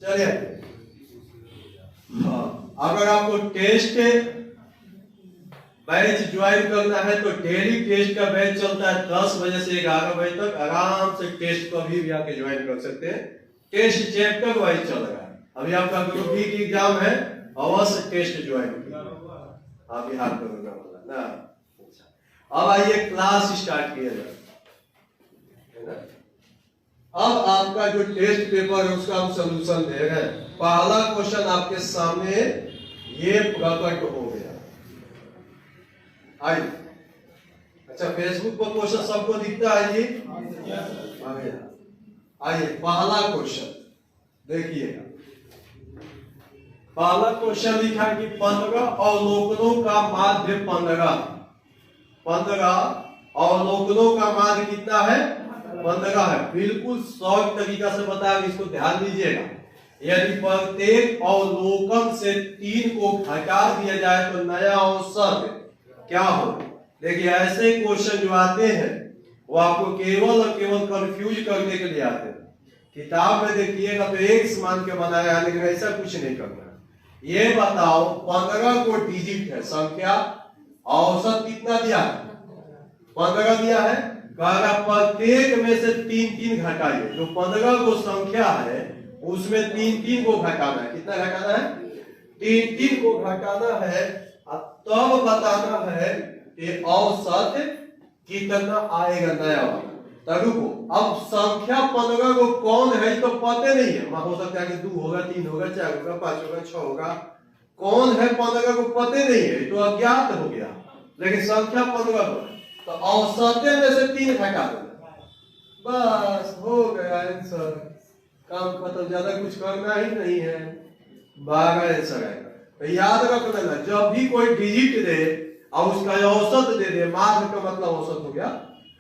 चलिए, हाँ, अगर आपको टेस्ट बैच ज्वाइन करना है तो डेली टेस्ट का बैच चलता है 10 बजे से 11 बजे तक। आराम से टेस्ट कभी भी आके ज्वाइन कर सकते हैं। टेस्ट चैप्टर वाइज चल रहा है। अभी आपका ग्रुप बी की एग्जाम है, अवश्य टेस्ट ज्वाइन कीजिए। आप बिहार करोगे वाला ना। अब आइए क्लास स्टार्ट किया जाए। अब आपका जो टेस्ट पेपर है उसका हम सॉल्यूशन दे रहे हैं। पहला क्वेश्चन आपके सामने ये प्रकट हो गया। आइए, अच्छा फेसबुक पर क्वेश्चन सबको दिखता है जी? आइए पहला क्वेश्चन देखिएगा। पहला क्वेश्चन लिखा कि 15 अवलोकनों का माध्य 15 अवलोकनों का माध्य कितना है? 15 है। बिल्कुल सहज तरीका से बताया, इसको ध्यान दीजिएगा। यदि प्रत्येक अवलोकन से 3 को घटा दिया जाए तो नया औसत क्या हो? देखिए ऐसे क्वेश्चन जो आते हैं वो आपको केवल और केवल कंफ्यूज करने के लिए आते हैं। किताब में देखिएगा तो एक मान के बनाया है, लेकिन ऐसा कुछ नहीं करना है। ये बताओ 15 को डिजिट है संख्या, औसत कितना दिया है? 15 दिया है। कहा प्रत्येक में से 3 घटाइए। जो 15 को संख्या है उसमें 3 को घटाना है। कितना घटाना है? 3 को घटाना है। तब बताना है कि औसत कितना आएगा नया वाला। तो रुको, अब संख्या 15 को कौन है तो पता नहीं है। हो सकता है कि 2 होगा, 3 होगा, 4 होगा, 5 होगा, 6 होगा। कौन है 15 को पता नहीं है, तो अज्ञात हो गया। लेकिन संख्या 15 को है तो औसत में से 3 घटा देना, बस हो गया आंसर। काम खत्म, ज्यादा कुछ करना ही नहीं है। 12 आंसर आएगा। तो याद रख लेना, जब भी कोई डिजिट दे और उसका औसत दे दे, माध्य का मतलब औसत हो गया।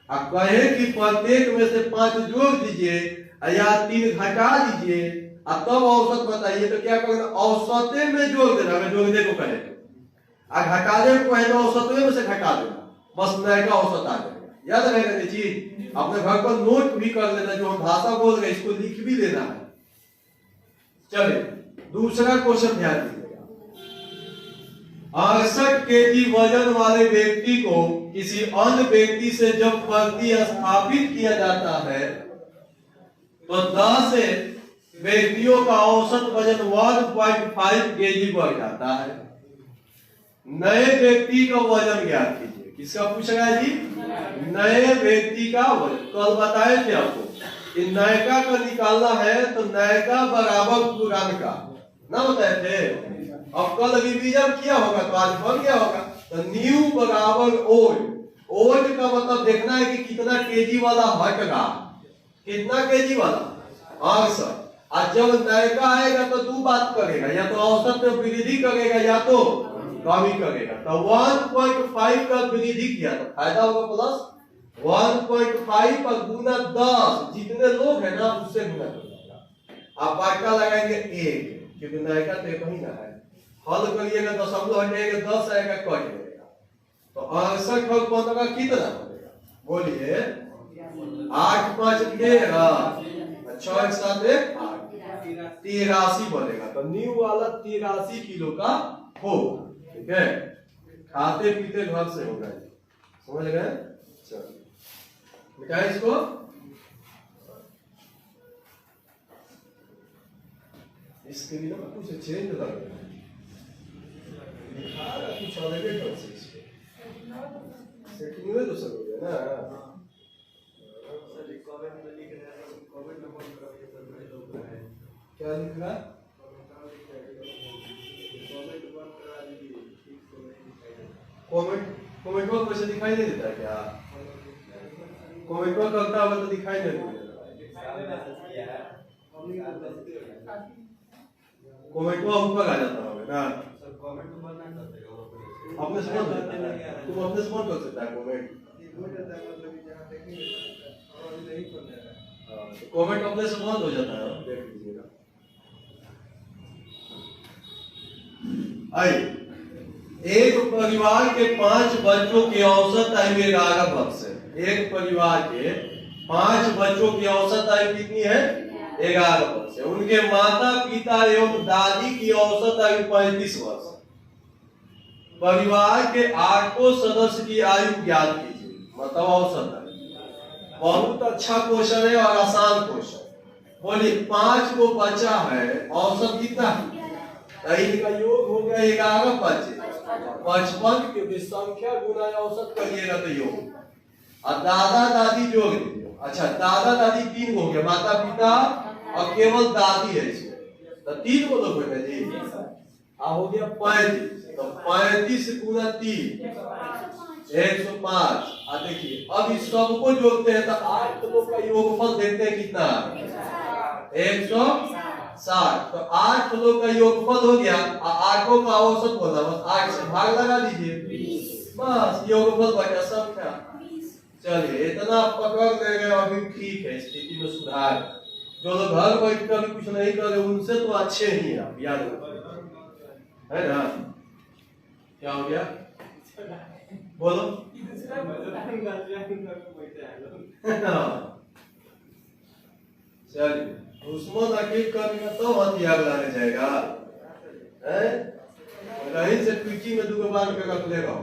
अब कहे कि प्रत्येक में से 5 जोड़ दीजिए या 3 घटा दीजिए अब तब औसत बताइए, तो क्या करना? औसते में जोड़ देना। अगर जोड़ने को कहे तो घटाने को कहे तो औसत में से घटा देना, बस नए का औसत आ जाएगा। याद रहेगा ये चीज। अपने घर पर नोट भी कर लेना, जो हम भाषा बोल रहे इसको लिख भी लेना है। चलिए दूसरा क्वेश्चन ध्यान दीजिएगा। 68 केजी वजन वाले व्यक्ति को किसी अन्य व्यक्ति से जब प्रतिस्थापित किया जाता है तो 10 व्यक्तियों का औसत वजन 1.5 केजी बढ़ जाता है। नए व्यक्ति का वजन ज्ञात कीजिए। किसका पूछ रहा है जी? नए व्यक्ति का वजन। कल बताए थे आपको कि नयका का निकालना है तो नयका बराबर पुरानका ना बताए थे। अब कल रिवीजन किया होगा तो आज बन गया होगा। तो न्यू बराबर ओल्ड। ओल्ड का मतलब देखना है कि कितना केजी वाला हट रहा, कितना केजी वाला आंसर। आज जब नयका आएगा तो 2 बात करेगा, या तो औसत में वृद्धि करेगा या तो कमी करेगा। तो 1.5 का वृद्धि किया तो फायदा होगा प्लस 1.5 पर गुना 10, जितने लोग हैं ना उससे गुना करेगा। आप बाटा लगाएंगे 1, क्योंकि नयका तो एक ही ना है। हल करिएगा, दशमलव हटेगा, 10 आएगा, कट जाएगा। तो 68 और 15 कितना बनेगा? बोलिए। 8 5 13, 6 1 7 8, 83 बनेगा। तो न्यू वाला 83 किलो का होगा। ठीक है, खाते पीते घर से होगा। समझ गए? चलो मिटाए इसको। इसके लिए ना कुछ चेंज लग रहा है, लिखा कुछ अलग है। सेटिंग में तो सब हो गया ना। क्या लिख रहा है? कमेंट बॉक्स में से दिखाई नहीं देता क्या? कमेंट बॉक्स करता होगा तो दिखाई नहीं देता। कमेंट बॉक्स ऊपर आ जाता होगा ना। अपने से बंद होता है, तुम अपने से बंद कर सकता है कमेंट। तो कमेंट अपने से बंद हो जाता है, देख लीजिएगा। आइए, एक परिवार के 5 बच्चों की औसत आयु 11 वर्ष है। एक परिवार के 5 बच्चों की औसत आयु कितनी है? 11 वर्ष है। उनके माता पिता एवं दादी की औसत आयु 35 वर्ष। परिवार के 8 सदस्य की आयु ज्ञात कीजिए, मतलब औसत आयु। बहुत अच्छा क्वेश्चन है और आसान क्वेश्चन। बोलिए 5 को बच्चा है, औसत कितना है? इनका योग हो गया 11 55, क्योंकि संख्या गुना औसत करिएगा तो योग। और दादा दादी जोड़ दीजिए। अच्छा दादा दादी 3 हो गया, माता पिता और केवल दादी है इसमें, तो 3 को लोग हो जी। हो गया 35, तो 35 गुना 3 105। देखिए अब इस सबको जोड़ते हैं तो 8 लोग का योगफल देखते हैं कितना 160। तो 8 लोग का योगफल हो गया, 8 का औसत बोला, बस 8 से भाग लगा दीजिए, बस योगफल बचा संख्या। चलिए इतना पकड़ ले गए, अभी ठीक है, स्थिति में सुधार। जो लोग घर बैठ कर कुछ नहीं कर रहे उनसे तो अच्छे ही आप याद है ना। क्या हो गया बोलो। चलिए दुश्मन अकेले करेगा तो हथियार लाने जाएगा, कहीं से पीठी में 2 बार के रख लेगा।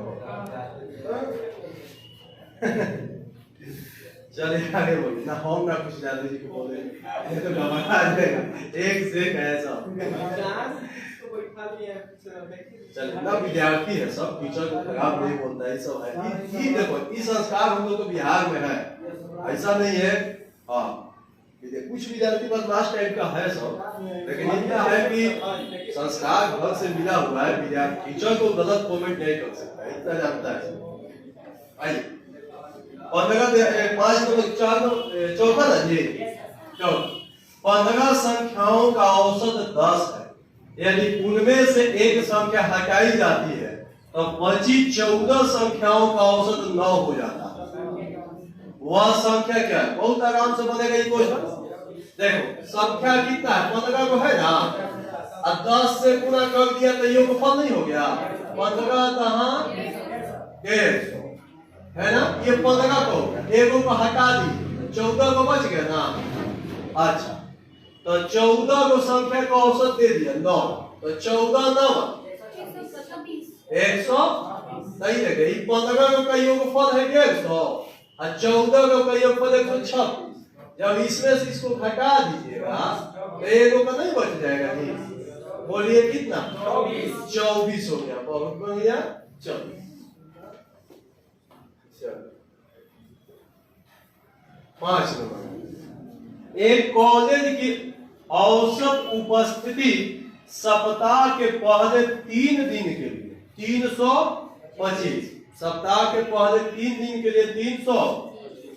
चलिए आगे बोलिए ना, हम ना कुछ दादा जी को बोले, ये तो घबरा जाएगा। एक से ऐसा चलिए ना, विद्यार्थी है सब, टीचर को खराब नहीं बोलता है, सब है। ये देखो इस संस्कार हम लोग तो बिहार में है, ऐसा नहीं है। हाँ कुछ विद्यार्थी बदमाश टाइप का है सब, लेकिन इतना है कि संस्कार घर से मिला हुआ है। विद्यार्थी टीचर को गलत कमेंट नहीं कर सकता, इतना जानता है। आइए 15 ना जी, 15 संख्याओं का औसत 10 है। यदि उनमें से एक संख्या हटाई जाती है तो बची 14 संख्याओं का औसत 9 हो जाता है। वह संख्या क्या है? बहुत आराम से बनेगा ये क्वेश्चन। देखो संख्या कितना है, 15 को है ना, और 10 से गुणा कर दिया तो योगफल नहीं हो गया। 15 कहाँ 150 है ना, ये 15 को एगो को हटा दी, 14 को बच गया ना। अच्छा तो 14 को संख्या का औसत दे दिया 9, तो 14 9 100 सही है। 15 का योगफल है 150 और 14 का योगफल 126। जब इसमें से इसको घटा दीजिएगा तो एगो का नहीं बच जाएगा जी। बोलिए कितना 24 हो गया, बहुत बढ़िया 24। चलो 5 नंबर, एक कॉलेज की औसत उपस्थिति सप्ताह के पहले 3 दिन के लिए 325, सप्ताह के पहले 3 दिन के लिए 300,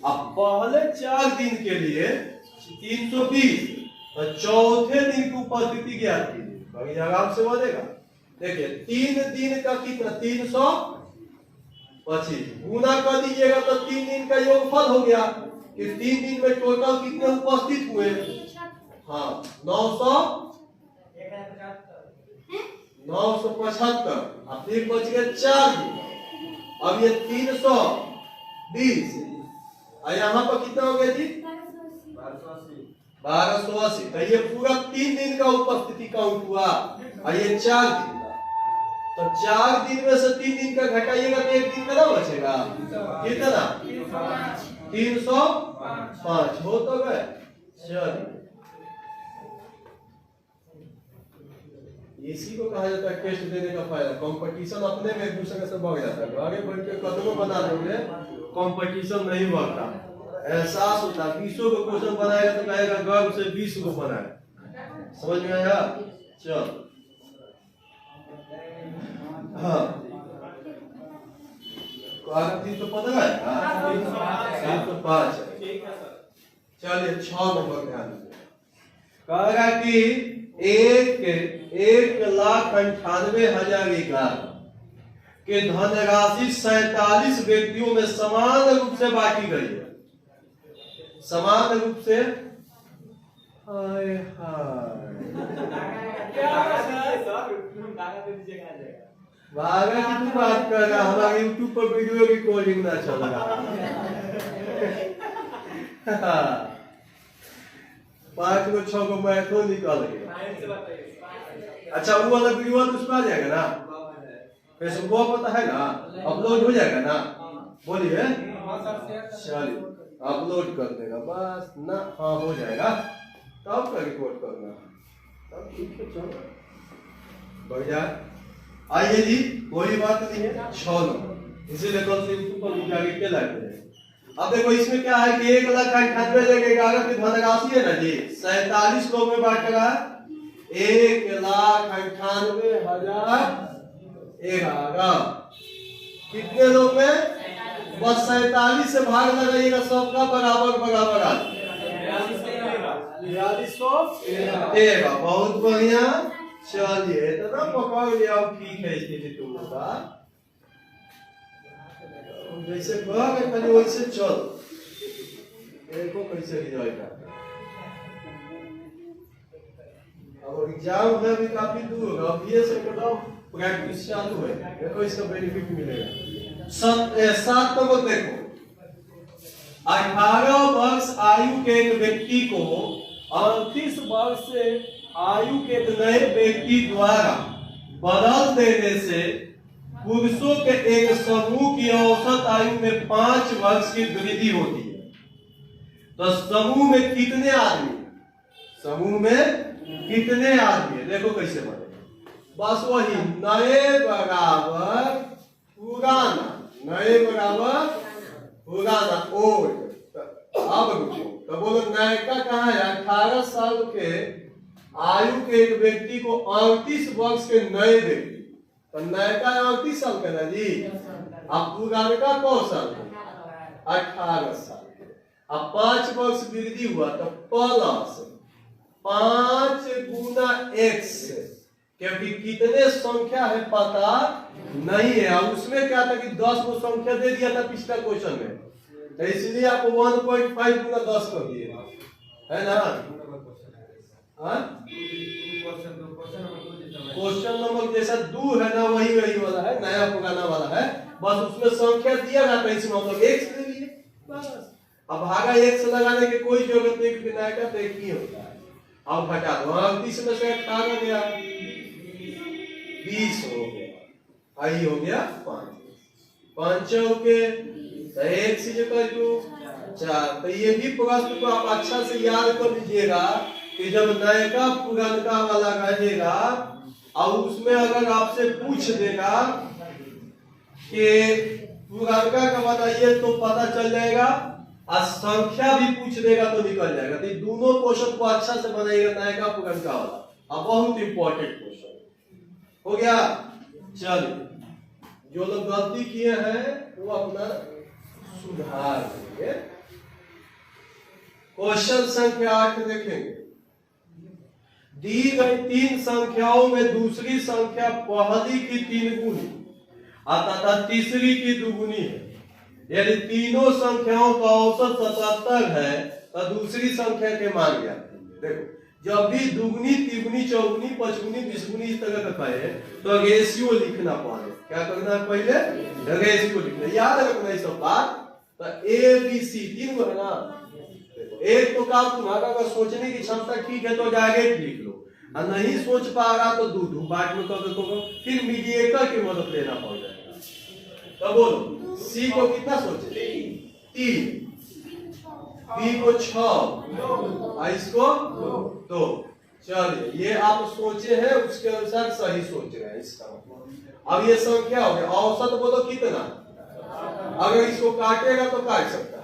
अब पहले 4 दिन के लिए 320, तो चौथे दिन की उपस्थिति ज्ञात कीजिए। आराम से बोलेगा। देखिए 3 दिन का कितना 325 गुना कर दीजिएगा तो 3 दिन का योगफल हो गया कि 3 दिन में टोटल कितने उपस्थित हुए। हाँ 975, अब फिर बच गए 4 दिन। अब ये 320 और यहाँ पर कितना हो गया जी 1280। तो ये पूरा 3 दिन का उपस्थिति काउंट हुआ और ये 4 दिन का। तो 4 दिन में से 3 दिन का घटाइएगा तो 1 दिन का ना बचेगा कितना 305 हो तो गए। चलिए इसी को कहा जाता है टेस्ट देने का फायदा। कंपटीशन अपने में एक दूसरे से बढ़ जाता है, आगे बढ़ के कदमों बना दोगे कंपटीशन नहीं बढ़ता, एहसास होता। 20 को क्वेश्चन बनाएगा तो कहेगा गर्व से 20 को बनाए। समझ में आया। चल हाँ तो 15 है 305। चलिए 6 नंबर ध्यान दीजिए। कहेगा कि 1,98,11 के धनराशि 47 व्यक्तियों में समान रूप से बांटी गई है। समान रूप से हाय भागा की तू बात कर रहा, हमारे यूट्यूब पर वीडियो रिकॉर्डिंग ना चल रहा। 5 को 6 को मैथो निकाल गया। अच्छा वो वाला वीडियो तो उसमें आ जाएगा ना, फेसबुक को पता है ना, अपलोड हो जाएगा ना, बोलिए। चलिए अपलोड कर देगा बस ना, हाँ हो जाएगा, तब का रिकॉर्ड करना, तब ठीक है। चलो बढ़िया, आइए जी, कोई बात नहीं है। 6 नंबर इसीलिए कल से यूट्यूब पर जाके के लाए थे। अब देखो इसमें क्या है कि 1,98,11 की धनराशि है ना जी, 47 लोग में बांटेगा 1,98,11। कितने लोग में? बस 47 से भाग लगाइएगा, सबका बराबर बराबर आ जाएगा 4213। बहुत बढ़िया। चलिए इतना पकड़ लिया, ठीक है स्थिति तुम लोग का, जैसे कहोगे पहले वैसे चल। देखो कैसे रिजल्ट आता है। अब एग्जाम है भी काफी दूर होगा, अब ये से बताओ प्रैक्टिस चालू है, देखो इसका बेनिफिट मिलेगा। 7 नंबर देखो, 18 वर्ष आयु के एक व्यक्ति को 38 वर्ष से आयु के एक नए व्यक्ति द्वारा बदल देने से पुरुषों के एक समूह की औसत आयु में 5 वर्ष की वृद्धि होती है। तो समूह में कितने आदमी, समूह में कितने आदमी, देखो कैसे बनेगा। बस वही नए बराबर पुराना, नए बराबर पुराना ओल्ड। अब रुको, तो बोलो नयका कहाँ है? 18 साल के आयु के एक व्यक्ति को 38 वर्ष के नए व्यक्ति, तो नयका 38 साल का ना जी, अब पुरानका कौन साल? 18 साल। अब 5 वर्ष वृद्धि हुआ तो प्लस 5 गुना x, क्योंकि कितने संख्या है पता नहीं है। अब उसमें क्या था कि 10 को संख्या दे दिया था पिछला क्वेश्चन में, तो इसलिए आपको 1.5 गुना 10 कर दिए, है ना। क्वेश्चन नंबर जैसा 2 है ना, वही वाला है, नया पुराना वाला है, बस उसमें संख्या दिया गया था, इसमें हम लोग x ले लिए बस। अब भागा x लगाने की कोई जरूरत नहीं, क्योंकि नया का तो एक ही होता है। अब घटा दो, 38 में से 18 गया 20 हो गया, आई हो गया 5 के 1 टू 4। तो ये भी प्रश्न को आप अच्छा से याद कर लीजिएगा कि जब नयका पुरानका वाला रहेगा और उसमें अगर आपसे पूछ देगा कि पुरानका का बताइए तो पता चल जाएगा, और संख्या भी पूछ देगा तो निकल जाएगा। तो दोनों क्वेश्चन को अच्छा से बनाइएगा, नयका पुरानका वाला, अब बहुत इंपॉर्टेंट क्वेश्चन हो गया। चलिए जो लोग गलती किए हैं वो अपना सुधार करेंगे। क्वेश्चन संख्या 8 देखेंगे। दी गई 3 संख्याओं में दूसरी संख्या पहली की 3 गुनी तथा तीसरी की 2 गुनी है। यदि तीनों संख्याओं का औसत 77 है तो दूसरी संख्या के मान ज्ञात कीजिए। देखो जब भी दुगुनी, तिगुनी, चौगुनी, पचगुनी, 20 गुनी इस तरह का है तो रेशियो लिखना पड़े। क्या करना है? पहले रेशियो लिखना, याद रखना ये सब बात। तो ए बी सी 3 गो है ना, एक तो काम तुम्हारा अगर सोचने की क्षमता ठीक है तो डायरेक्ट लिख लो, और नहीं सोच पा रहा तो दो बात में कर दो, फिर मीडिएटर की मदद लेना पड़ जाएगा। तो बोलो सी को कितना सोचे? 3, बी को 6, इसको 2। चलिए ये आप सोचे हैं उसके अनुसार सही सोच रहे हैं इसका मतलब। अब ये संख्या हो गया, औसत बोलो कितना, अगर इसको काटेगा तो काट सकता है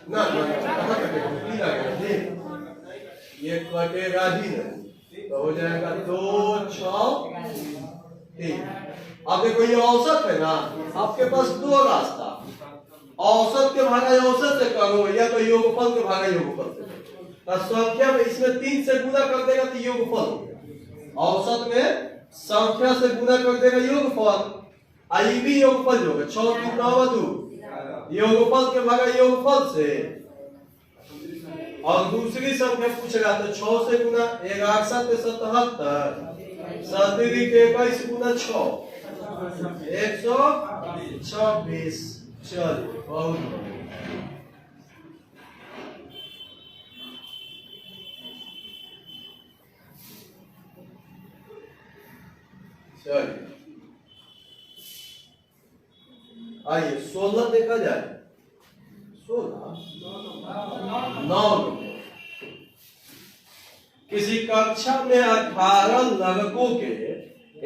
ना, कहाँ कटेगा? ये कटेगा ही नहीं, तो हो जाएगा 2, 6, 3। अब देखो ये औसत है ना, आपके पास 2 रास्ता, औसत के भागा औसत से करो या तो योगफल के भागा योगफल से। तो संख्या में इसमें 3 से गुना कर देगा तो योगफल हो गया, औसत में संख्या से गुना कर देगा योगफल, आई भी योगफल जो है 6 की 9 2 योगफल के भागा योगफल से। और दूसरी संख्या पूछ रहा तो 6 से गुना 11 7 77, 7 के 21 गुना 6 126। चलिए, बहुत चलिए आइए 16 देखा जाए। 16 9 किसी कक्षा में 18 लड़कों के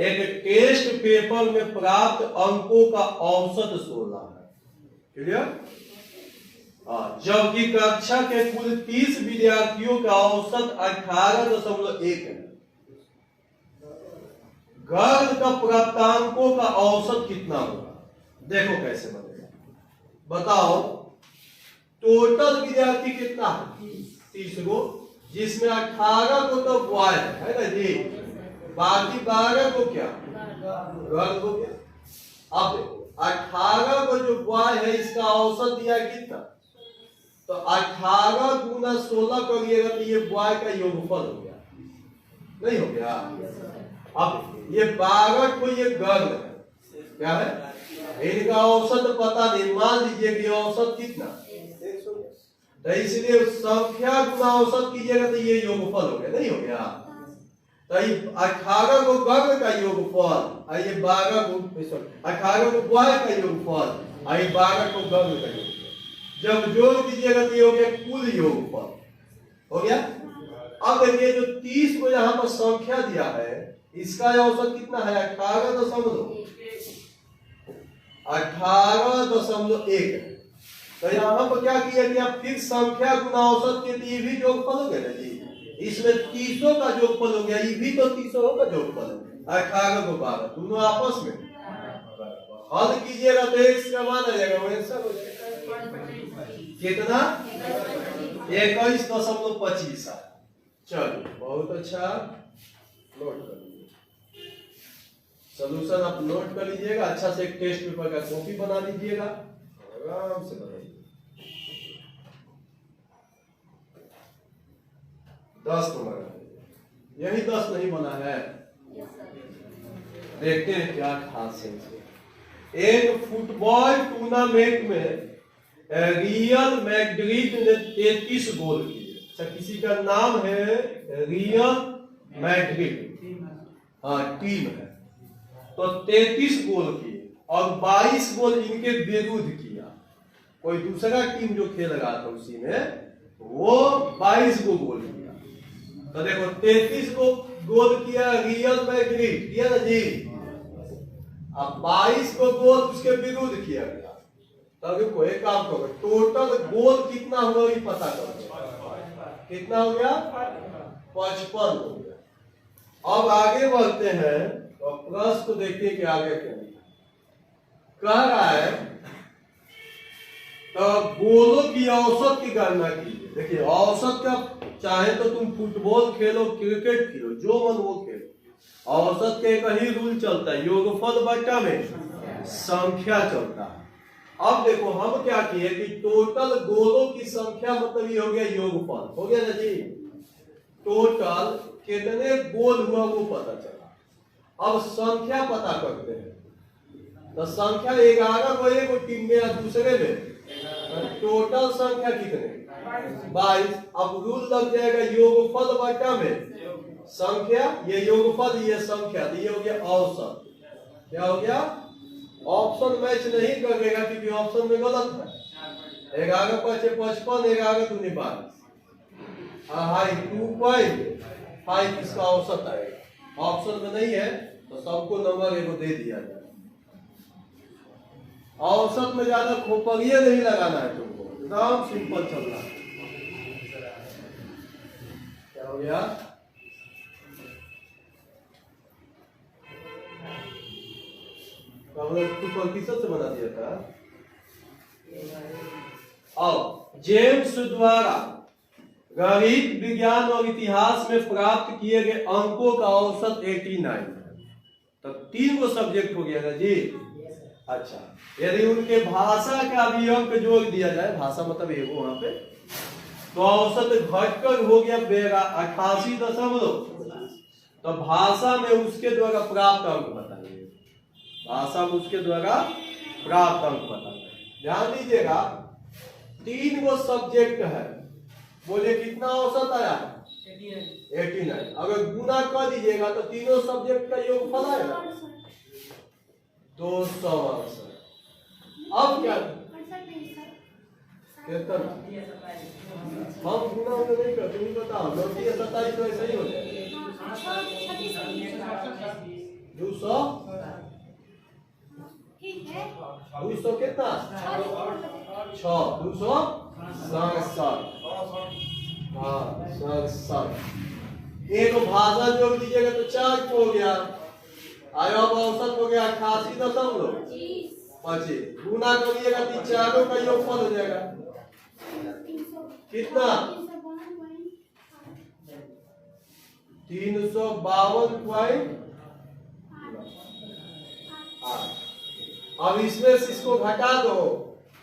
एक टेस्ट पेपर में प्राप्त अंकों का औसत 16 है। क्लियर? जबकि कक्षा के कुल 30 विद्यार्थियों का औसत 18.1 है। गण का प्राप्तांकों का औसत कितना होगा? देखो कैसे बनेगा, बताओ। टोटल विद्यार्थी कितना है? 30 को, जिसमें 18 को तो बॉय है ना जी, बाकी 12 को क्या गर्ल को क्या। अब देखो 18 को जो बॉय है इसका औसत दिया कितना, तो 18 गुना 16 करिएगा तो ये बॉय का योगफल हो गया, नहीं हो गया? अब ये 12 को ये गर्ल है, क्या है? इनका औसत पता नहीं, मान लीजिए कि औसत कितना, तो इसलिए संख्या गुना औसत कीजिएगा तो ये योगफल हो गया, नहीं हो गया? तो ये 18 को गर्ल का योगफल, ये 12 को 18 को बॉय का योगफल, ये 12 को गर्ल का योगफल, जब जोड़ दीजिएगा तो ये हो गया कुल योगफल, हो गया? अब देखिए जो 30 को यहाँ पर संख्या दिया है इसका औसत कितना है? 18.1। तो यहाँ पर क्या किया गया, फिर संख्या गुना औसत के लिए भी जोगफल हो गया ना जी। इसमें 30 का जोगफल हो गया, ये भी तो 30 का जोगफल है, 18 को 12 दोनों आपस में हल कीजिएगा तो एक से मान आ जाएगा, वो आंसर हो जाएगा कितना? 21.25। चलिए बहुत अच्छा, नोट कर लीजिए। सॉल्यूशन आप नोट कर लीजिएगा, अच्छा से एक टेस्ट पेपर का कॉपी बना लीजिएगा, आराम से बनाइए। 10 नंबर यही 10 नहीं बना है, देखते हैं क्या खास है इसमें। एक फुटबॉल टूर्नामेंट में रियल मैड्रिड ने 33 गोल किए। अच्छा, किसी का नाम है रियल मैड्रिड, हाँ टीम है, तो 33 गोल किए और 22 गोल इनके विरुद्ध किया। कोई दूसरा टीम जो खेल रहा था उसी में वो 22 को गोल किया। तो देखो 33 को गोल किया रियल मैड्रिड, किया ना जी, अब 22 को गोल उसके विरुद्ध किया गया। तब देखो एक काम करो, टोटल गोल कितना हुआ ये पता करो, कितना हो गया? 55 हो गया। अब आगे बढ़ते हैं तो प्रश्न को देखिए कि आगे क्या कह रहा है। तो गोलों की औसत की गणना कीजिए। देखिए औसत का, चाहे तो तुम फुटबॉल खेलो, क्रिकेट खेलो, जो मन वो खेलो, औसत के एक ही रूल चलता है, योगफल बटा में संख्या चलता है। अब देखो हम क्या किए कि टोटल गोलों की संख्या मतलब ये हो गया योगफल, हो गया ना जी। टोटल कितने गोल हुआ वो पता चला। अब संख्या पता करते हैं, तो संख्या 11 को एक टीम में या दूसरे में, टोटल संख्या कितने? 22। अब रूल लग जाएगा योगफल बटा में संख्या, ये योगफल ये संख्या, तो ये हो गया औसत। क्या हो गया? ऑप्शन मैच नहीं करेगा क्योंकि ऑप्शन में गलत है। 11 × 5 = 55, 11 × 2 = 22, हाई 2.5 इसका औसत आएगा। ऑप्शन में नहीं है तो सबको नंबर एगो दे दिया जाए। औसत में ज्यादा खोपड़िए नहीं लगाना है तुमको, एकदम सिंपल चलना है। क्या हो गया? हमने 2% से बना दिया था। अब जेम्स द्वारा गणित, विज्ञान और इतिहास में प्राप्त किए गए अंकों का औसत 89 है। तो 3 गो सब्जेक्ट हो गया ना जी। अच्छा, यदि उनके भाषा का भी अंक जोड़ दिया जाए, भाषा मतलब एगो वहां पे, तो औसत घटकर हो गया 88.0। तो भाषा में उसके द्वारा प्राप्त अंक बताइए, भाषा में उसके द्वारा प्राप्त अंक बताइए। ध्यान दीजिएगा 3 गो सब्जेक्ट है, बोले कितना औसत आया? 89। अगर गुना कर दीजिएगा तो तीनों सब्जेक्ट का योगफल आएगा 268। अब क्या हम गुना में नहीं करते, तुम बताओ 27 तो ऐसा ही हो जाएगा 200 कितना 6 267। हाँ 67। एक भाषा जोड़ दीजिएगा तो 4 हो गया। आयो अब औसत हो गया 88.25। गुना करिएगा तो चारों का योगफल हो जाएगा कितना 352.8। अब इसमें से इसको घटा दो,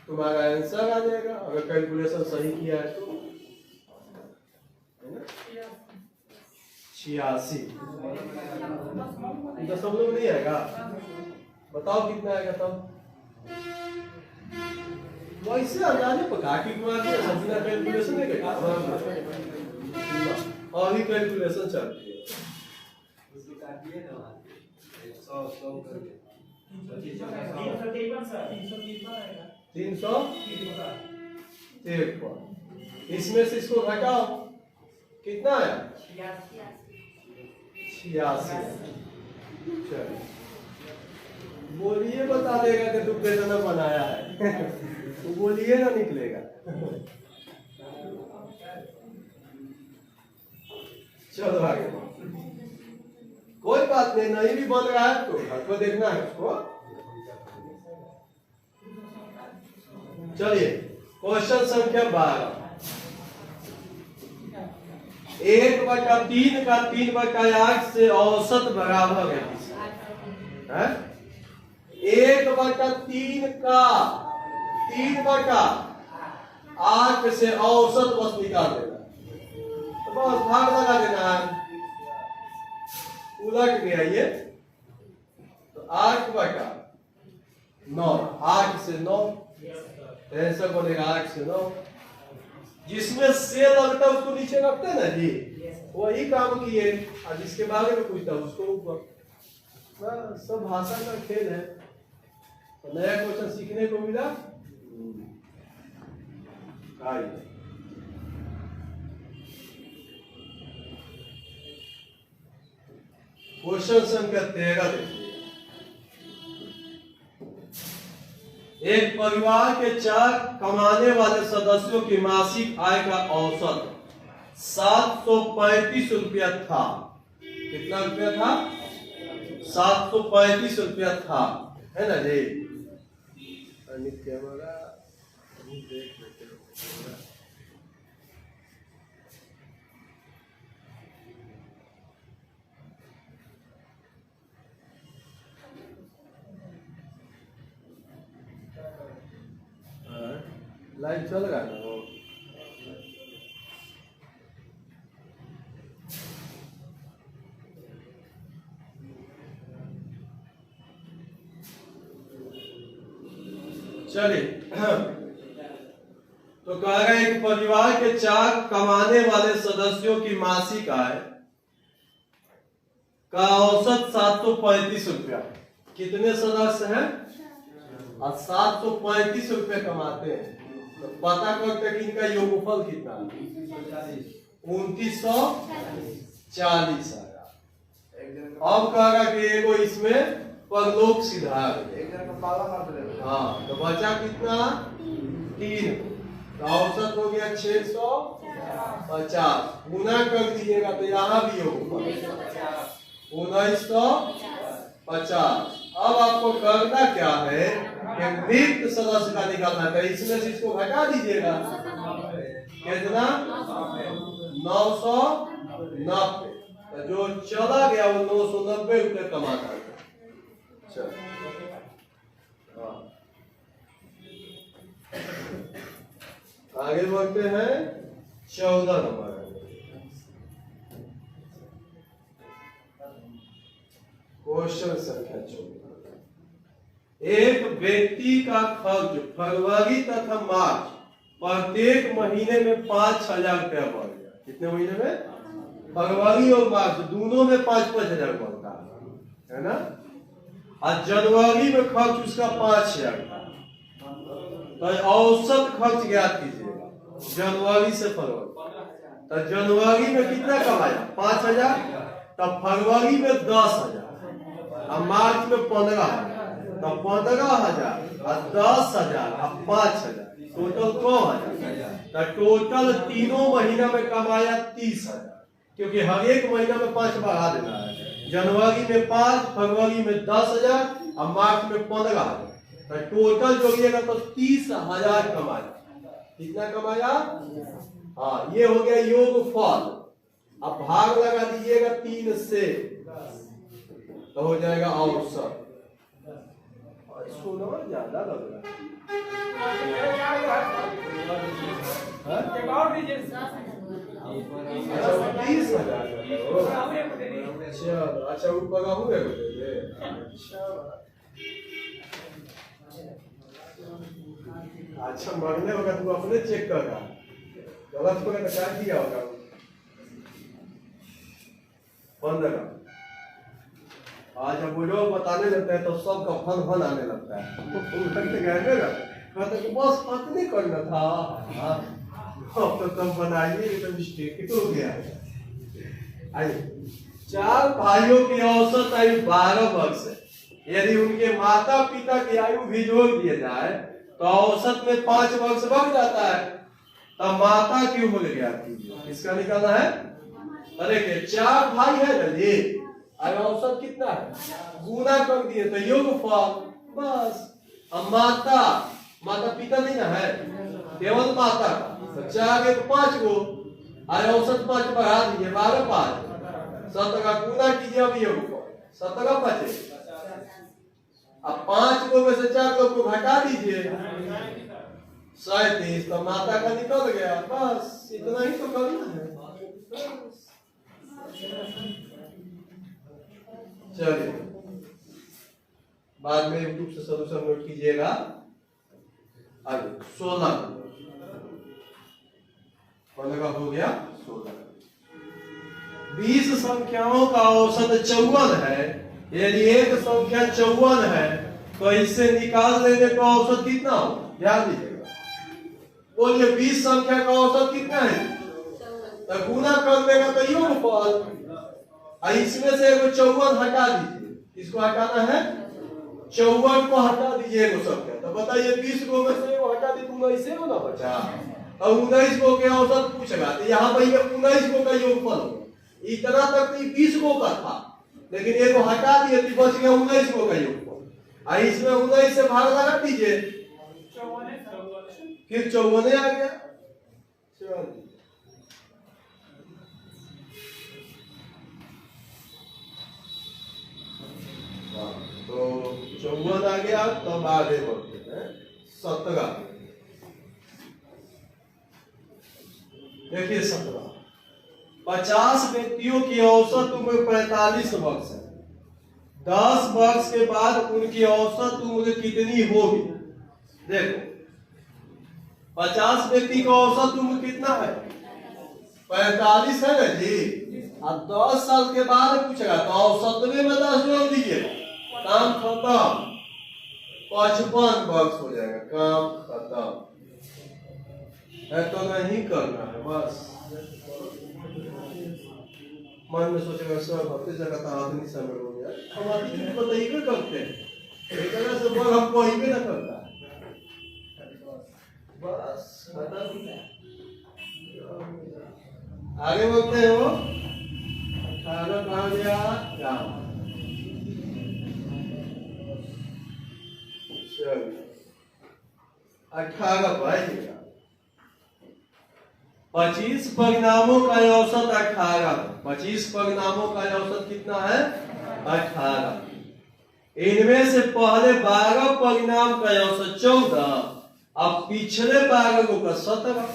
तुम्हारा आंसर आ जाएगा अगर कैलकुलेशन सही किया है तो 86। दशमलव नहीं आएगा, बताओ कितना आएगा तब। वैसे अंदाजे पका की बिना कैलकुलेशन नहीं करता, अभी कैलकुलेशन चलती है 353। इसमें से इसको घटाओ कितना है 86। चलिए बोलिए, बता देगा कि तू कितना बनाया है तो बोलिए ना निकलेगा। चलो आगे, कोई बात नहीं, नहीं भी बन रहा है तो आपको देखना है उसको। चलिए क्वेश्चन संख्या 12। 1/3 का 3/8 से औसत बराबर है 1/3 का 3/8 से औसत बस निकाल देना, तो बस भाग लगा देना है। उलट गया ये तो 8/9, 8 से 9 आंसर बनेगा 8 से 9। जिसमें से लगता है उसको नीचे रखते हैं ना जी, वही काम किए, और जिसके बारे में पूछता उसको ऊपर। सब भाषा का खेल है, तो नया क्वेश्चन सीखने को मिला। क्वेश्चन संख्या 13 देखिए। एक परिवार के 4 कमाने वाले सदस्यों की मासिक आय का औसत 735 रुपया था। कितना रुपया था 735 रुपया था, है ना जी। हमारा देख लेते हैं। लाइट चल रहा है ना वो। चलिए तो कह रहे हैं कि परिवार के 4 कमाने वाले सदस्यों की मासिक आय का औसत 735 रुपया। कितने सदस्य हैं और 735 रुपये कमाते हैं, तो पता करते कि इनका योगफल कितना है 2940। अब कहेगा कि एगो इसमें परलोक सिधार, हाँ तो बचा कितना 3, तो औसत हो गया 650। गुना कर दीजिएगा तो यहाँ भी होगा 1950। अब आपको करना क्या है कि मृत सदस्य का निकालना है, इसमें से इसको घटा दीजिएगा कितना 990। तो जो चला गया वो 990 रुपये कमाता है। आगे बढ़ते हैं 14 नंबर। क्वेश्चन संख्या 14। एक व्यक्ति का खर्च फरवरी तथा मार्च प्रत्येक महीने में 5000 रुपया बढ़ गया। कितने महीने में फरवरी और मार्च दोनों में 5,000 बनता है ना। और जनवरी में खर्च उसका 5,000 था, तो औसत खर्च ज्ञात कीजिएगा जनवरी से फरवरी। तो जनवरी में कितना कमाया 5,000, तब फरवरी में 10,000 और मार्च में 15,000, तो 15,000 और 10,000 और 5,000 टोटल 9,000। तो टोटल तीनों महीना में कमाया 30,000, क्योंकि हर एक महीना में 5 बढ़ा देना है। जनवरी में 5, फरवरी में 10,000 और मार्च में 15,000। तो टोटल जोड़िएगा तो 30,000 कमाया। कितना कमाया? हाँ, ये हो गया योगफल। अब भाग लगा दीजिएगा 3 से, तो हो जाएगा औसत। सोना ज्यादा लग रहा है। अच्छा ऊपर हुए अच्छा मरने होगा, तू अपने चेक करगा, गलत होगा तो क्या किया होगा। 15 आज जब वो लोग बताने लगता है तो सबका फन आने लगता है। तो बस फर्क नहीं करना था, अब तो कम बनाइए, तो मिस्टेक हो गया। आइए, 4 भाइयों की औसत आयु 12 वर्ष है। यदि उनके माता पिता की आयु भी जोड़ दिए जाए तो औसत में 5 वर्ष बढ़ जाता है। तब माता की उम्र ज्ञात कीजिए। इसका निकालना है। अरे के 4 भाई है ना जी, आयु औसत कितना है, गुना कर दिए तो योगफल बस। अब माता पिता नहीं ना है, केवल माता का, तो 4 एक 5 गो, आयु औसत 5 बढ़ा दीजिए, 12 5 17 गुना कीजिए। अब योगफल 17 बचे। अब 5 गो में से 4 को घटा दीजिए, 37। तो माता का निकल गया, बस इतना ही तो करना है। चलिए, बाद में यूट्यूब से सॉल्यूशन नोट कीजिएगा। आगे 16 हो गया 16। 20 संख्याओं का औसत 54 है। यदि एक संख्या 54 है तो इससे निकाल लेने का औसत कितना हो, ध्यान दीजिएगा। बोलिए 20 संख्या का औसत कितना है, तो गुना कर देगा तो योगफल। इसमें से एगो 54 हटा दीजिए, इसको हटाना है, 54 को हटा दीजिए एगो संख्या। तो बताइए 20 गो में से एगो हटा दी तो 19 गो ना बचा। और 19 गो के औसत पूछेगा तो यहाँ पर 19 गो का योगफल हो। इतना तक तो 20 गो का था, लेकिन एगो हटा दिए तो बच गया 19 गो का योगफल। इसमें 19 से भाग लगा दीजिए, फिर 54 आ गया। तो 54 आ गया, तब आगे बढ़ते हैं 17। देखिए 17, 50 व्यक्तियों की औसत उम्र 45 वर्ष है। 10 वर्ष के बाद उनकी औसत उम्र कितनी होगी? देखो 50 व्यक्ति का औसत उम्र कितना है, 45 है ना जी। और 10 साल के बाद पूछेगा तो औसत में 10 जोड़ दीजिए, काम खत्म, 55 वर्ष हो जाएगा, काम खत्म है। तो नहीं करना है, बस मन में सोचेगा सब हफ्ते जगह आदमी समय हो गया, हम आदमी को बताइए करते हैं एक तरह से, पर हमको ही भी ना करता है, बस खत्म। आगे बढ़ते हैं। वो 18 कहा गया, 18 पाइएगा। 25 परिणामों का औसत 18। 25 परिणामों का औसत कितना है, 18। इनमें से पहले 12 परिणाम का औसत 14, अब पिछले 12 का 17।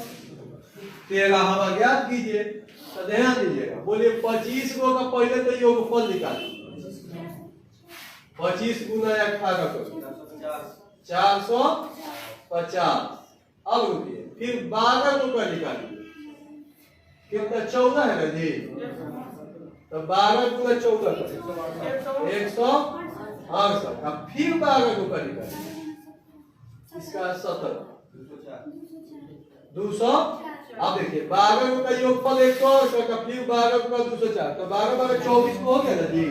13 हम ज्ञात कीजिए, तो ध्यान दीजिएगा। बोलिए 25 गो का पहले तो योगफल निकालिए, 25 गुना 18 करो 450। अब रुकिए, फिर 12 को का निकालिए, कितना 14 है ना जी, तो 12 गुना 14 168। अब फिर 12 को करेगा, इसका 70 200। अब देखिए 12 का योगफल 168 का, फिर 12 का 204, तो 12 12 24 को हो गया ना जी।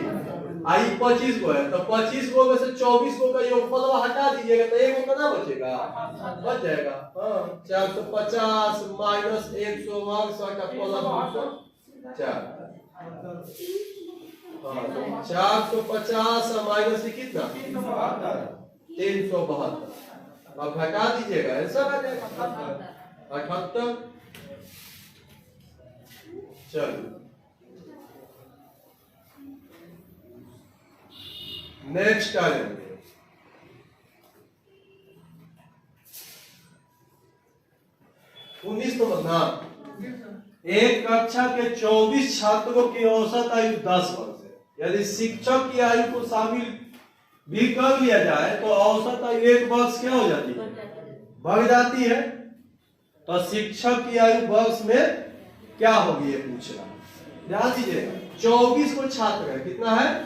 आई 25 को है, तो 25 को में से 24 को का योगफल हटा दीजिएगा तो एक को कितना बचेगा, बच जाएगा। हाँ 450 माइनस 168 का फल 204। हाँ तो 450 माइनस कितना 372। अब घटा दीजिएगा, ऐसा आ जाएगा 78। चलो नेक्स्ट आ जाएंगे। उन्नीस नंबर ना, एक कक्षा के 24 छात्रों की औसत आयु 10 वर्ष है। यदि शिक्षक की आयु को शामिल भी कर लिया जाए तो औसत आयु 1 वर्ष क्या हो जाती है, बढ़ जाती है। तो शिक्षक की आयु वर्ष में क्या होगी ये पूछ रहा, ध्यान दीजिएगा। 24 को छात्र है, कितना है,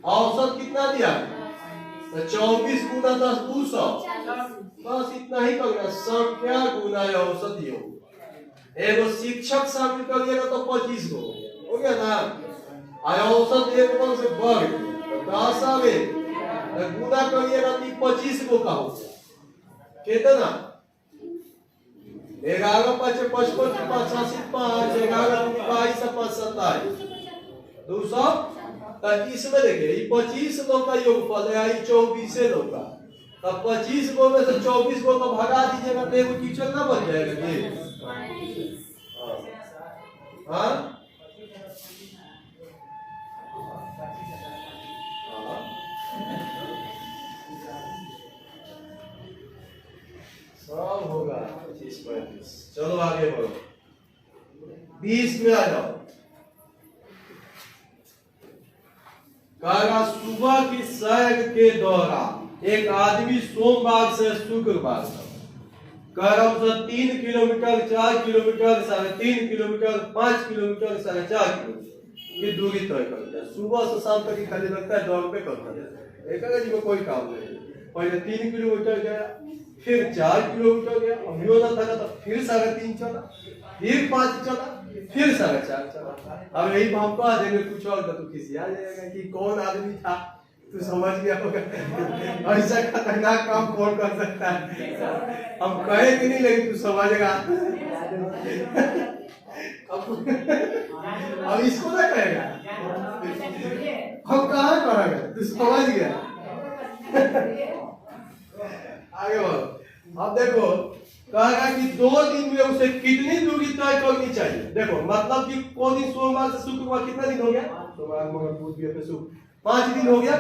औसत कितना दिया है, तो 24 गुना 10 200, बस इतना ही करना, संख्या गुना औसत ही होगा। एगो शिक्षक शामिल करिएगा तो 25 को हो गया ना, औसत 1 वर्ष से बढ़ गया तो 10 आवे, गुना करिएगा तो 25 को का होगा कितना, 11 5 55 85 5 11 22 5 27 200। तो इसमें देखिए 25 लोग का योगफल है, 24 लोग का, तो 25 गो में से 24 गो को भगा दीजिएगा तो एगो टीचर ना बन जाएगा जी। हाँ सब होगा 25 35। चलो आगे बढ़ो, 20 में आ जाओ। कहेगा सुबह की सैर के दौरान एक आदमी सोमवार से शुक्रवार तक कह रहा हूं 3 kilometre 4 kilometre 3.5 kilometre 5 kilometre 4.5 kilometre की दूरी तय करता है। सुबह से शाम तक खाली लगता है दौड़ पे करता है, एक जी को कोई काम नहीं। पहले 3 किलोमीटर गया, फिर 4 किलोमीटर गया, अभी ना थका तो फिर 3.5 चला, फिर 5 चला, फिर 4.5 चला। अब यही हम कह देंगे कुछ और तो तू किसी आ जाएगा कि कौन आदमी था, तू समझ गया होगा ऐसा खतरनाक काम कौन कर सकता है। हम कहेंगे नहीं लेकिन तू समझेगा। अब इसको ना कहेगा, हम कहाँ करेंगे, तू समझ गया। आगे बढ़ो। अब देखो कहेगा कि 2 दिन में उसे कितनी दूरी तय करनी चाहिए। देखो मतलब कि कौन दिन, सोमवार से शुक्रवार कितना दिन हो गया, सोमवार मंगल बुध बृहस्पति शुक्र 5 दिन हो गया,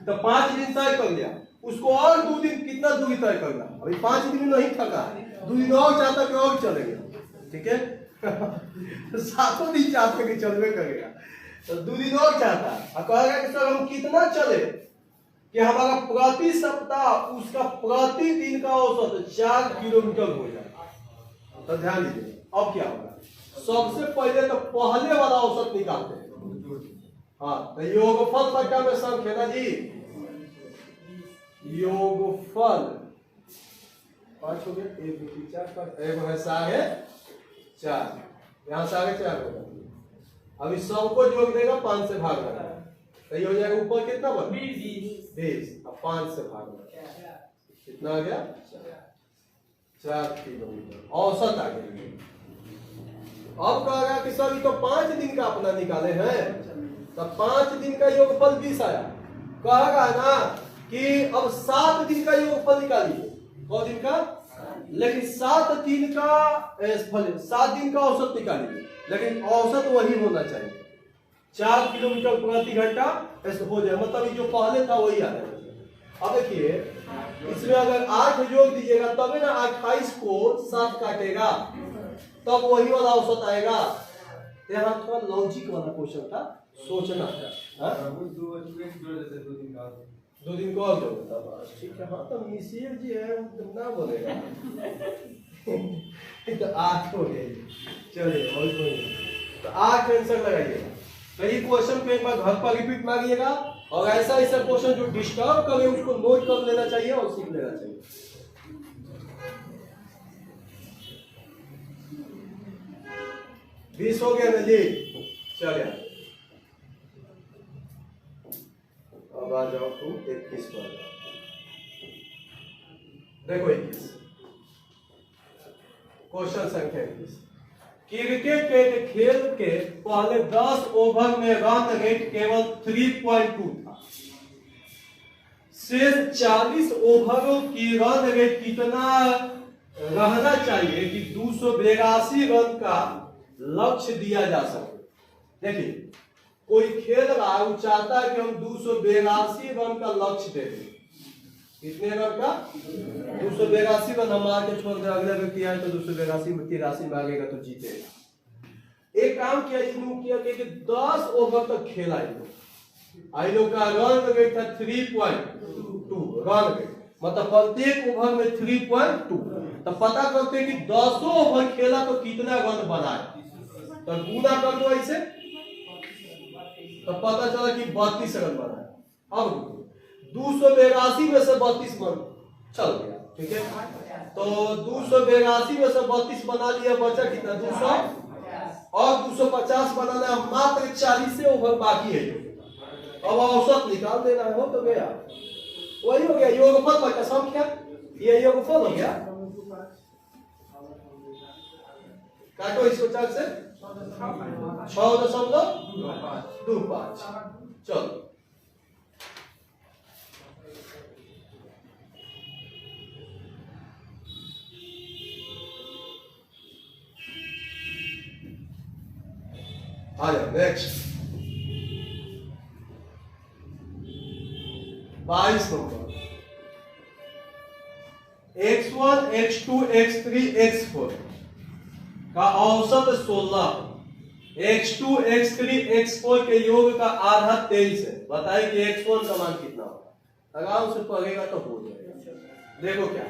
तो 5 दिन तय कर लिया, उसको और 2 दिन कितना दूरी तय करना। अभी 5 दिन में नहीं थका, 2 दिन और चाहता कि और चलेगा, ठीक है। 7 दिन चाहते कि चलवे करेगा, तो 2 दिन और चाहता और कहेगा कि सर हम कितना चले कि हमारा प्रति सप्ताह उसका प्रति दिन का औसत 4 किलोमीटर हो जाए। तो ध्यान दीजिए अब क्या होगा, सबसे पहले तो पहले वाला औसत निकालते हैं। हाँ तो योगफल बटा में संख्या ना जी, योगफल 5 हो गया, 1 2 3 4 5, एक है साढ़े 4, यहाँ 4.5 होगा। अभी सबको जोड़ देगा 5 से भाग देगा, तो ये हो जाएगा ऊपर कितना बन 20 अब 5 से भाग कितना आ गया 4 किलोमीटर औसत आ गया। अब कहेगा कि सर ये तो 5 दिन का अपना निकाले हैं, तो 5 दिन का योगफल 20 आया। कहेगा ना कि अब 7 दिन का योगफल निकालिए, 2 दिन का, लेकिन 7 दिन का औसत निकालिए, लेकिन औसत वही होना चाहिए 4 किलोमीटर प्रति घंटा ऐसे हो जाए, मतलब जो पहले था वही आ जाएगा। अब देखिए इसमें अगर 8 जोड़ दीजिएगा तभी ना 28 को 7 काटेगा, तब वही वाला औसत आएगा। यहाँ थोड़ा लॉजिक वाला क्वेश्चन था, सोचना था। 2 दिन को और जोड़ देता, ठीक है। हाँ तो मिसिर जी है ना बोलेगा तो 8 हो गए। चलिए और कोई नहीं, तो 8 आंसर लगाइएगा। तो ये क्वेश्चन को एक बार घर पर रिपीट मारिएगा और ऐसा ऐसा क्वेश्चन जो डिस्टर्ब करे उसको नोट कर लेना चाहिए और सीख लेना चाहिए। बीस हो गया ना जी। चलिए अब आ जाओ तुम 21 पर। देखो 21 क्वेश्चन संख्या 21। क्रिकेट के खेल के पहले 10 ओवर में रन रेट केवल 3.2 था। शेष 40 ओवरों की रन रेट कितना रहना चाहिए कि 282 रन का लक्ष्य दिया जा सके। देखिए कोई खेल रहा है, वो चाहता है कि हम 282 रन का लक्ष्य दे दें। कितने रन का? 282 रन। हम मार के छोड़ दे, अगले व्यक्ति आए तो 282 में 83 मांगेगा तो जीतेगा। एक काम किया किया कि 10 ओवर तक खेला आई लोग का रन रेट था 3.2 रन रेट, मतलब प्रत्येक ओवर में 3.2। तो पता करते हैं कि 10 ओवर खेला तो कितना रन बना है, तो गुना कर दो ऐसे, तो पता चला कि 32 रन बना है। अब 282 में से 32 बन चल गया, ठीक है। तो 282 में से 32 बना लिया, बचा कितना 200 और 250 बनाना है, मात्र 40 से ओवर बाकी है। अब औसत निकाल देना है, हो तो गया, वही हो गया योगफल बचा संख्या, ये योगफल हो गया। काटो इसको 4 से 6.25। चलो आ जाओ next 22 number. x1 x2 x3 x4 का औसत 16, x2 x3 x4 के योग का आधा 23 है। बताइए कि x1 का मान कितना होगा। आराम से पढ़ेगा तो हो जाएगा। देखो क्या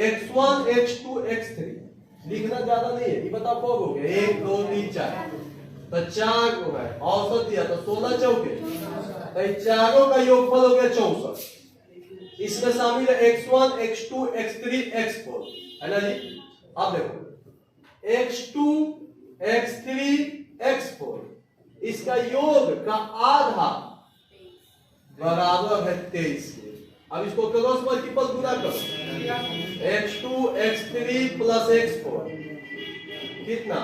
x1 x2 x3 लिखना ज्यादा नहीं है, ये बताओ कब हो गया 1 2 3 4, तो 4 को है औसत दिया तो 16 चौके, तो चारों का योगफल हो गया 64। इसमें शामिल है x1 x2 x3 x4, है ना जी। अब देखो x2 x3 x4 इसका योग का आधा बराबर है 23 के। अब इसको क्रॉस मल्टीपल गुना करो, x2 x3 प्लस x4 कितना।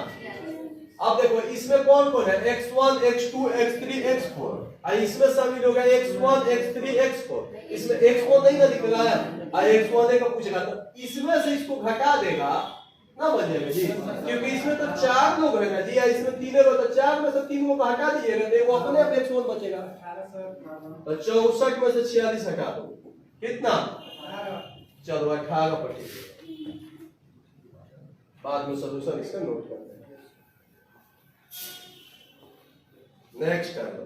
अब देखो इसमें कौन कौन है x1 x2 x3 x4, इसमें शामिल हो गया x1 x3 x4। इसमें x1 नहीं ना दिख रहा है, x1 का पूछेगा तो इसमें से इसको घटा देगा ना बचेगा जी, क्योंकि इसमें तो 4 लोग है ना जी, इसमें 3 लोग, तो 4 में से 3 को हटा दीजिएगा तो वो अपने आप x1 बचेगा। तो 64 में से 46 हटा दो, कितना? चलो 18 पटेगा। बाद में सॉल्यूशन इसका नोट कर लेंगे। नेक्स्ट कर लो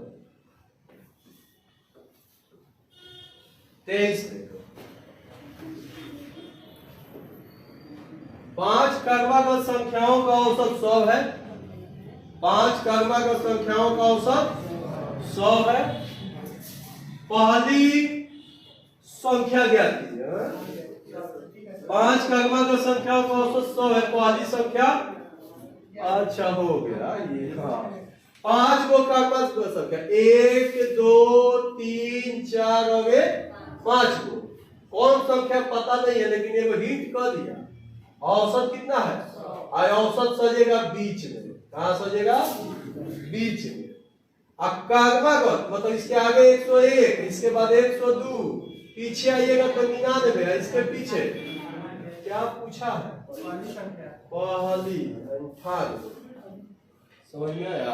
23। देखो 5 कर्मागत संख्याओं का औसत 100 है। 5 कर्मागत संख्याओं का औसत 100 है। पहली संख्या ज्ञात कीजिए। 5 कर्मागत संख्याओं का औसत 100 है, पहली संख्या अच्छा हो गया ये। हाँ 5 को कर्मागत संख्या 1 2 3 4 हो गए 5 को। कौन संख्या पता नहीं है, लेकिन ये हिंट कर दिया। औसत कितना है? औसत सजेगा बीच में। कहां सजेगा? बीच में। कर्मागत मतलब इसके आगे 101, इसके बाद 102, पीछे आइएगा तो 99, इसके पीछे क्या पूछा है? पहली 98। समझ में आया?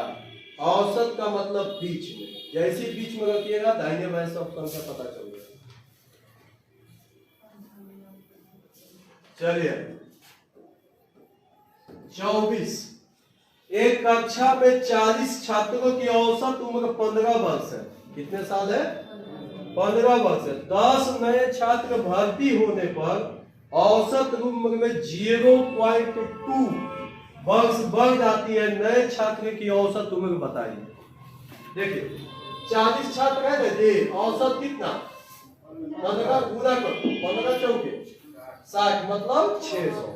औसत का मतलब बीच में, जैसे बीच में रखिएगा दाहिने बाएं सब संख्या पता चल जाएगा। चलिए 24। एक कक्षा में 40 छात्रों की औसत उम्र 15 वर्ष है। कितने साल है? 15 वर्ष है। 10 नए छात्र भर्ती होने पर औसत उम्र में 0.2 वर्ष बढ़ जाती है। नए छात्र की औसत उम्र बताइए। देखिए 40 छात्र है ना जी, औसत कितना 15 गुना करो, 15 चौके 60 मतलब 600।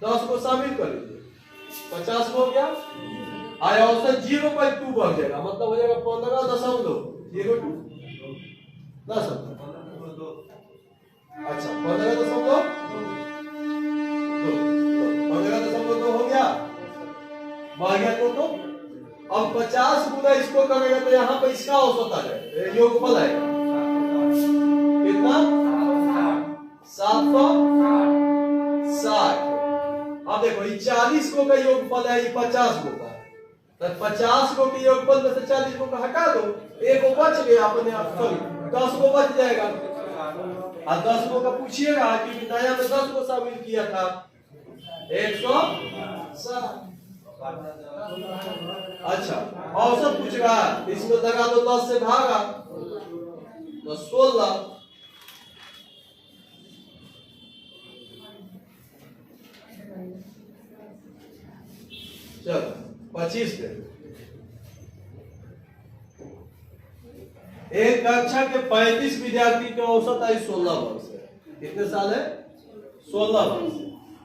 10 को शामिल कर लीजिए, 50 हो गया। आया औसत 0.2 बढ़ जाएगा, मतलब हो जाएगा 15.02। अच्छा 15.2 हो गया, बढ़ गया तो अब 50 गुना इसको करेगा तो यहाँ पे इसका औसत आ जाएगा, योगफल आएगा कितना 760। अब देखो ये 40 को का योगफल है, ये 50 को का, तो 50 को के योगफल में से 40 को का हटा दो, एक को बच गया अपने आप, सॉरी 10 को बच जाएगा। और 10 को का पूछिएगा कि नया में 10 को शामिल किया था 160। अच्छा औसत पूछ रहा है, इसमें लगा दो 10 से भागा तो 16। चलो 25 पे एक कक्षा के 35 विद्यार्थी के औसत आयु 16 वर्ष है। कितने साल है 16 वर्ष।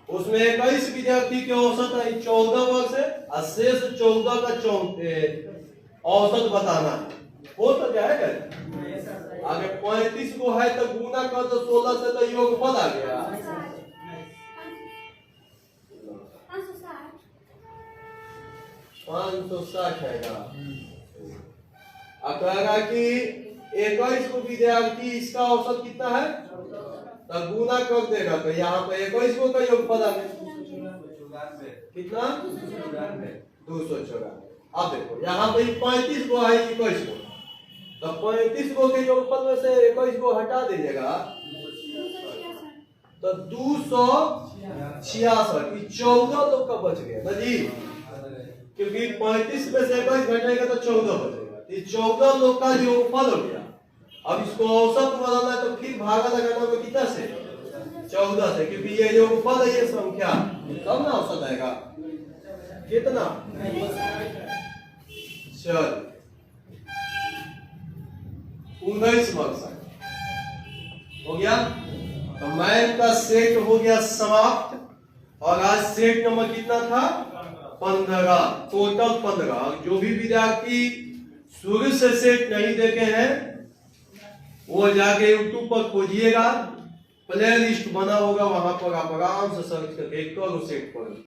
उसमें 21 विद्यार्थी के औसत आयु 14 वर्ष है और शेष 14 का औसत बताना है। हो तो जाएगा आगे 35 को है तो गुना कर दो 16 से, तो योगफल आ गया 560 आएगा। कहेगा कि 21 को विद्यार्थी इसका औसत कितना है, तो गुना कर देगा तो यहाँ पे 21 को का योगफल आ गया कितना 294। अब देखो यहाँ पे 35 को है 21 को, तो 35 को के योगफल में से 21 को हटा दीजिएगा तो 266। 14 लोग का बच गया ना जी, क्योंकि 35 में से 21 घटेगा तो 14 बचेगा। 14 लोग का योगफल हो गया। अब इसको औसत बनाना है तो फिर भागा लगाना होगा कितना से 14 से, क्योंकि ये योगफल है ये संख्या, तब ना औसत आएगा कितना। चल 19 मार्क्स हो गया। तो मैथ का सेट हो गया समाप्त। और आज सेट नंबर कितना था 15, टोटल 15। जो भी विद्यार्थी शुरू से सेट नहीं देखे हैं वो जाके YouTube पर खोजिएगा, प्ले लिस्ट बना होगा, वहां पर आप आराम से सर्च करके एक सेट पढ़